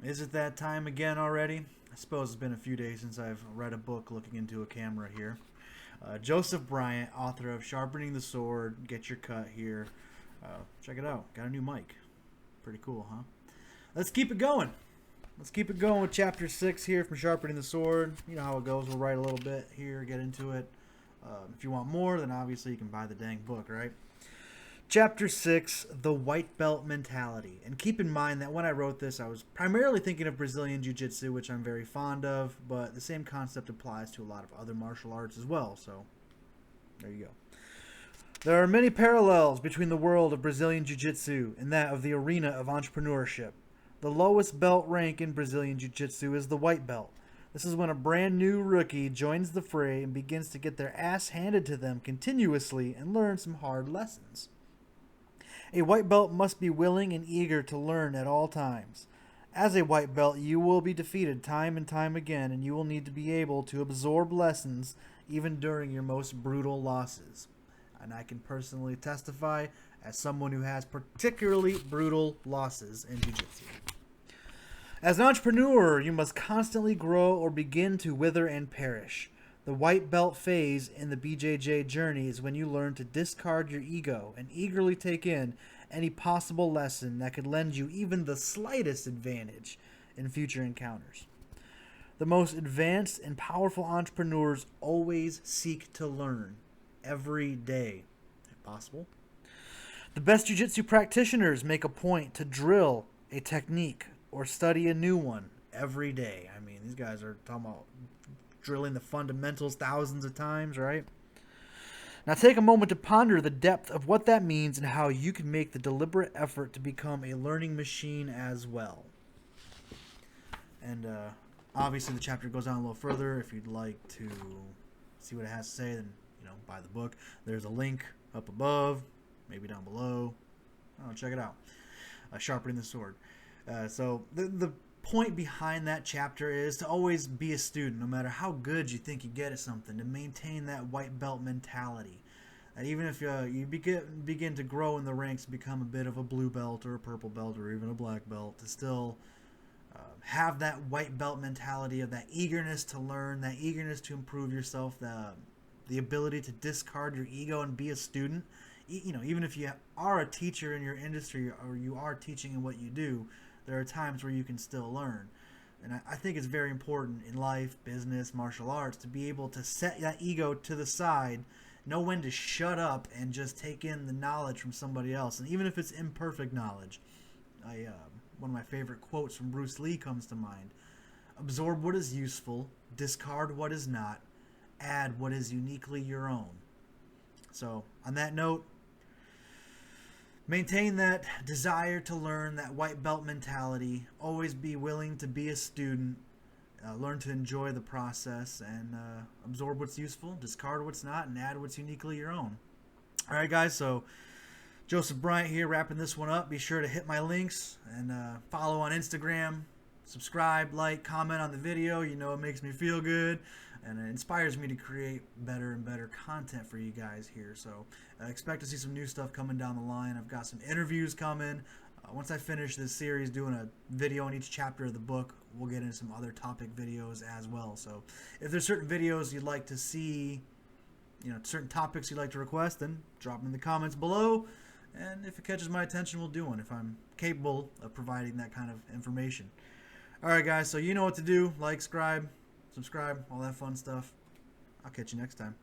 Is it that time again already? I suppose it's been a few days since I've read a book looking into a camera here. Joseph Bryant, author of Sharpening the Sword, Get Your Cut here. Check it out. Got a new mic. Pretty cool, huh? Let's keep it going. Let's keep it going with chapter 6 here from Sharpening the Sword. You know how it goes. We'll write a little bit here, get into it. If you want more, then obviously you can buy the dang book, right? Chapter 6, The White Belt Mentality. And keep in mind that when I wrote this, I was primarily thinking of Brazilian Jiu-Jitsu, which I'm very fond of, but the same concept applies to a lot of other martial arts as well, so there you go. There are many parallels between the world of Brazilian Jiu-Jitsu and that of the arena of entrepreneurship. The lowest belt rank in Brazilian Jiu-Jitsu is the white belt. This is when a brand new rookie joins the fray and begins to get their ass handed to them continuously and learn some hard lessons. A white belt must be willing and eager to learn at all times. As a white belt, you will be defeated time and time again, and you will need to be able to absorb lessons even during your most brutal losses. And I can personally testify as someone who has particularly brutal losses in jiu-jitsu. As an entrepreneur, you must constantly grow or begin to wither and perish. The white belt phase in the BJJ journey is when you learn to discard your ego and eagerly take in any possible lesson that could lend you even the slightest advantage in future encounters. The most advanced and powerful entrepreneurs always seek to learn every day, if possible. The best jiu-jitsu practitioners make a point to drill a technique or study a new one every day. I mean, these guys are talking about drilling the fundamentals thousands of times, right? Now take a moment to ponder the depth of what that means and how you can make the deliberate effort to become a learning machine as well. And obviously the chapter goes on a little further. If you'd like to see what it has to say, then buy the book. There's a link up above, maybe down below. Check it out. Sharpening the Sword. So the point behind that chapter is to always be a student, no matter how good you think you get at something, to maintain that white belt mentality. And even if you begin to grow in the ranks, become a bit of a blue belt or a purple belt or even a black belt, to still have that white belt mentality of that eagerness to learn, that eagerness to improve yourself, the ability to discard your ego and be a student. Even if you are a teacher in your industry or you are teaching in what you do, there are times where you can still learn. And I think it's very important in life, business, martial arts, to be able to set that ego to the side, know when to shut up and just take in the knowledge from somebody else. And even if it's imperfect knowledge, one of my favorite quotes from Bruce Lee comes to mind. Absorb what is useful, discard what is not, add what is uniquely your own. So on that note, maintain that desire to learn, that white belt mentality. Always be willing to be a student. Learn to enjoy the process and absorb what's useful, discard what's not, and add what's uniquely your own. All right, guys, so Joseph Bryant here, wrapping this one up. Be sure to hit my links and follow on Instagram. Subscribe, like, comment on the video. It makes me feel good. And it inspires me to create better and better content for you guys here. So expect to see some new stuff coming down the line. I've got some interviews coming. Once I finish this series doing a video on each chapter of the book, we'll get into some other topic videos as well. So if there's certain videos you'd like to see, certain topics you'd like to request, then drop them in the comments below. And if it catches my attention, we'll do one if I'm capable of providing that kind of information. All right, guys, so you know what to do. Like, subscribe, all that fun stuff. I'll catch you next time.